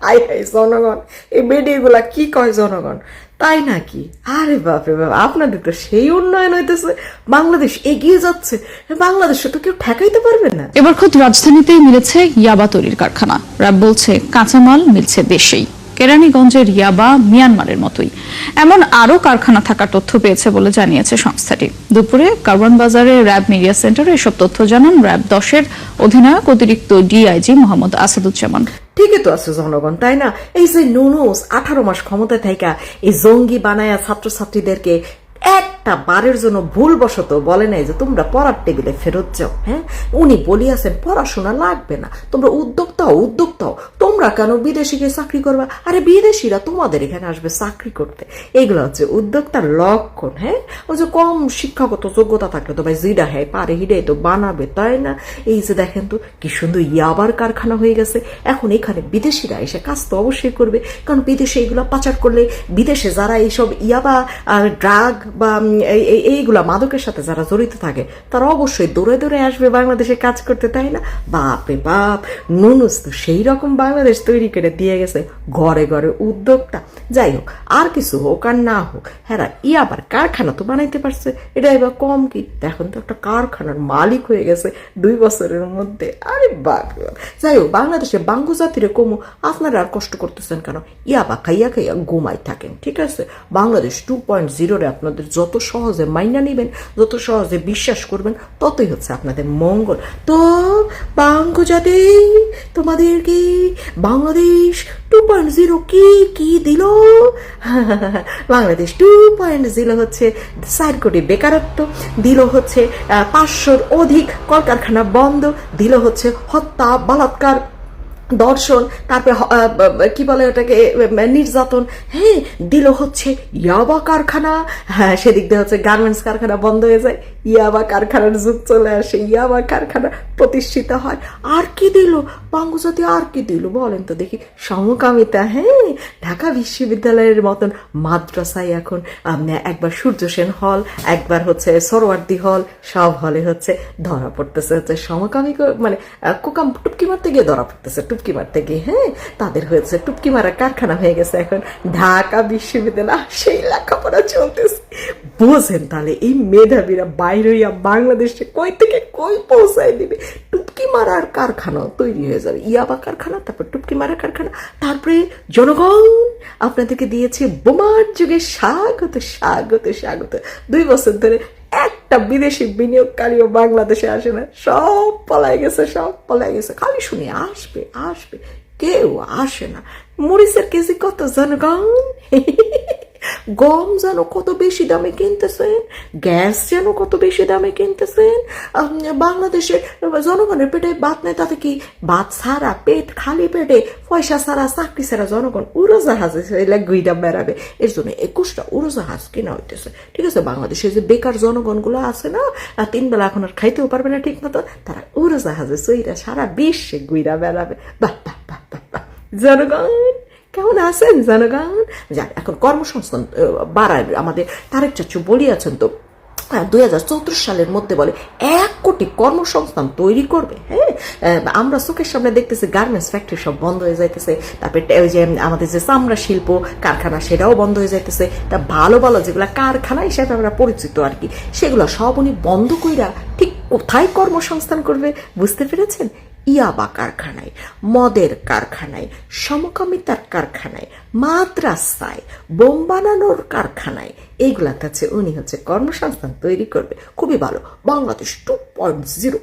High high জনগণ, এই বেডিগুলা কি কয় জনগণ, তাই নাকি? আরে বাপরে বাপ, আপনাদের তো সেই উন্নয়ন হইতেছে, বাংলাদেশ এগিয়ে যাচ্ছে, বাংলাদেশে তো কেউ ঠেকাইতে পারবে না। এবার খোদ রাজধানীতেই মিলেছে ইয়াবা তৈরির কারখানা। র্যাব বলছে কাঁচামাল মিলছে দেশেই। কেরানীগঞ্জের ইয়াবা মিয়ানমারের মতোই এমন আরও কারখানা থাকার তথ্য পেয়েছে বলে জানিয়েছে সংস্থাটি। দুপুরে কারওয়ান বাজারে র্যাব মিডিয়া সেন্টারে এসব তথ্য জানান র্যাব 10-এর অধিনায়ক অতিরিক্ত ডিআইজি মোহাম্মদ আসাদুজ্জামান। ঠিকই তো আছে জনগণ, তাই না? এই যে নুনুস 18 মাস ক্ষমতায় থাইকা এই জঙ্গি বানায়া ছাত্রছাত্রীদেরকে একটা বারের জন্য ভুলবশত বলে নাই যে তোমরা পড়ার টেবিলে ফেরত যাও। হ্যাঁ, উনি বলিয়াছেন পড়াশোনা লাগবে না, তোমরা উদ্যোক্তা হও, তোমরা কেন বিদেশে গিয়ে চাকরি করবা? আরে বিদেশিরা তোমাদের এখানে আসবে চাকরি করতে। এইগুলো হচ্ছে উদ্যোক্তার লক্ষণ। হ্যাঁ, ওই যে কম শিক্ষাগত যোগ্যতা থাকলে তো ভাই জিডা হ্যাঁ পারে হিডে তো বানাবে, তাই না? এই যে দেখেন তো কি সুন্দর ইয়াবার কারখানা হয়ে গেছে। এখন এখানে বিদেশিরা এসে কাজ তো অবশ্যই করবে, কারণ বিদেশে এইগুলো পাচার করলে বিদেশে যারা এইসব ইয়াবা ড্রাগ বা এইগুলা মাদকের সাথে যারা জড়িত থাকে তারা অবশ্যই দৌড়ে দৌড়ে আসবে বাংলাদেশে কাজ করতে, তাই না? বাপরে বাপ, নুনুস তো সেই রকম বাংলাদেশ তৈরি করে দিয়ে গেছে, ঘরে ঘরে উদ্যোক্তা। যাই হোক, আর কিছু হোক আর না হোক, হ্যাঁ আবার কারখানা তো বানাইতে পারছে, এটা এবার কম কি? এখন তো একটা কারখানার মালিক হয়ে গেছে 2 বছরের মধ্যে। আরে বাপ, যাই হোক, বাংলাদেশে বাঙ্গু জাতিরে কমু, আপনারা আর কষ্ট করতেছেন কেন? ইয়াবা খাইয়া খাইয়া ঘুমাই থাকেন, ঠিক আছে? বাংলাদেশ 2.0 আপনাদের যত সহজে মাইনা নিবেন, যত সহজে বিশ্বাস করবেন, ততই হচ্ছে আপনাদের মঙ্গল। তো বাঙ্গু জাতি তোমাদেরকে বাংলাদেশ 2.0 কি দিল? বাংলাদেশ 2.0 হচ্ছে 4 কোটি বেকারত্ব দিল, হচ্ছে 500-র অধিক কলকারখানা বন্ধ দিল, হচ্ছে হত্যা, বলাৎকার, দর্শন, তারপরে কি বলে ওটাকে নির্যাতন, হ্যাঁ দিল হচ্ছে ইয়াবা কারখানা। হ্যাঁ, সেদিক দিয়ে হচ্ছে গার্মেন্টস কারখানা বন্ধ হয়ে যায়, ইয়াবা কারখানার যুগ চলে আসে, ইয়াবা কারখানা প্রতিষ্ঠিত হয়। আর কি দিল বাঙ্গুজাতি, আর কি দিল বলেন তো দেখি? সমকামিতা। হ্যাঁ, ঢাকা বিশ্ববিদ্যালয়ের মতন মাদ্রাসায় এখন একবার সূর্য সেন হল, একবার হচ্ছে সরোয়ার্দী হল, সব হলে হচ্ছে ধরা পড়তেছে হচ্ছে সমকামী, মানে কোকাম টুপকি মারতে গিয়ে ধরা পড়তেছে, টুপকি মারতে গিয়ে। হ্যাঁ, তাদের হয়েছে টুপকি মারা কারখানা হয়ে গেছে এখন ঢাকা বিশ্ববিদ্যালয়, সেই লেখাপড়া চলতেছে। বোঝেন তাহলে এই মেধাবীরা বাইরে বাংলাদেশে কই থেকে কই পৌঁছায় দিবে? টুপকি মারার কারখানা তৈরি হয়ে যাবে, ইয়াবা কারখানা, তারপর টুপকি মারার কারখানা, তারপরে জনগণ আপনাদেরকে দিয়েছে বোমার যুগে স্বাগত স্বাগত স্বাগত। 2 বছর ধরে একটা বিদেশি বিনিয়োগকারীও বাংলাদেশে আসে না, সব পলাই গেছে, খালি শুনি আসবে আসবে, কেউ আসে না। মরিচের কেজি কত জনগণ? গম যেন কত বেশি দামে কিনতেছেন, গ্যাস যেন কত বেশি দামে কিনতেছেন। বাংলাদেশের জনগণের পেটে ভাত নেই, তাতে কি ভাত ছাড়া পেট, খালি পেটে পয়সা ছাড়া চাকরি ছাড়া জনগণ উড়োজাহাজে গুইডা বেড়াবে। এর জন্য 21টা উড়োজাহাজ কেনা হইতেছে, ঠিক আছে? বাংলাদেশে যে বেকার জনগণগুলো আছে না, 3 বেলা এখন আর খাইতেও পারবে না ঠিক মতো, তারা উড়োজাহাজে চইরা সারা বিশ্বে গুইডা বেড়াবে। বাহ বাহ বাহ বাহ। জনগণ কেমন আছেন জনগণ? যাক, এখন কর্মসংস্থান বাড়ায় আমাদের তারেক চাচু বলিয়াছেন তো 2034 সালের মধ্যে বলে 1 কোটি কর্মসংস্থান তৈরি করবে। হ্যাঁ, আমরা চোখের সামনে দেখতেছি গার্মেন্টস ফ্যাক্টরি সব বন্ধ হয়ে যাইতেছে, তারপরে ওই যে আমাদের যে চামড়া শিল্প কারখানা সেটাও বন্ধ হয়ে যাইতেছে। তা ভালো ভালো যেগুলো কারখানা হিসেবে আমরা পরিচিত আর কি, সেগুলো সব উনি বন্ধ কইরা ঠিক কোথায় কর্মসংস্থান করবে বুঝতে পেরেছেন? ইয়াবা কারখানায়, মদের কারখানায়, সমকামিতার কারখানায়, মাদ্রাসায়, বোম বানানোর কারখানায়, এইগুলাতে হচ্ছে উনি হচ্ছে কর্মসংস্থান তৈরি করবে। খুবই ভালো, বাংলাদেশ 2.0।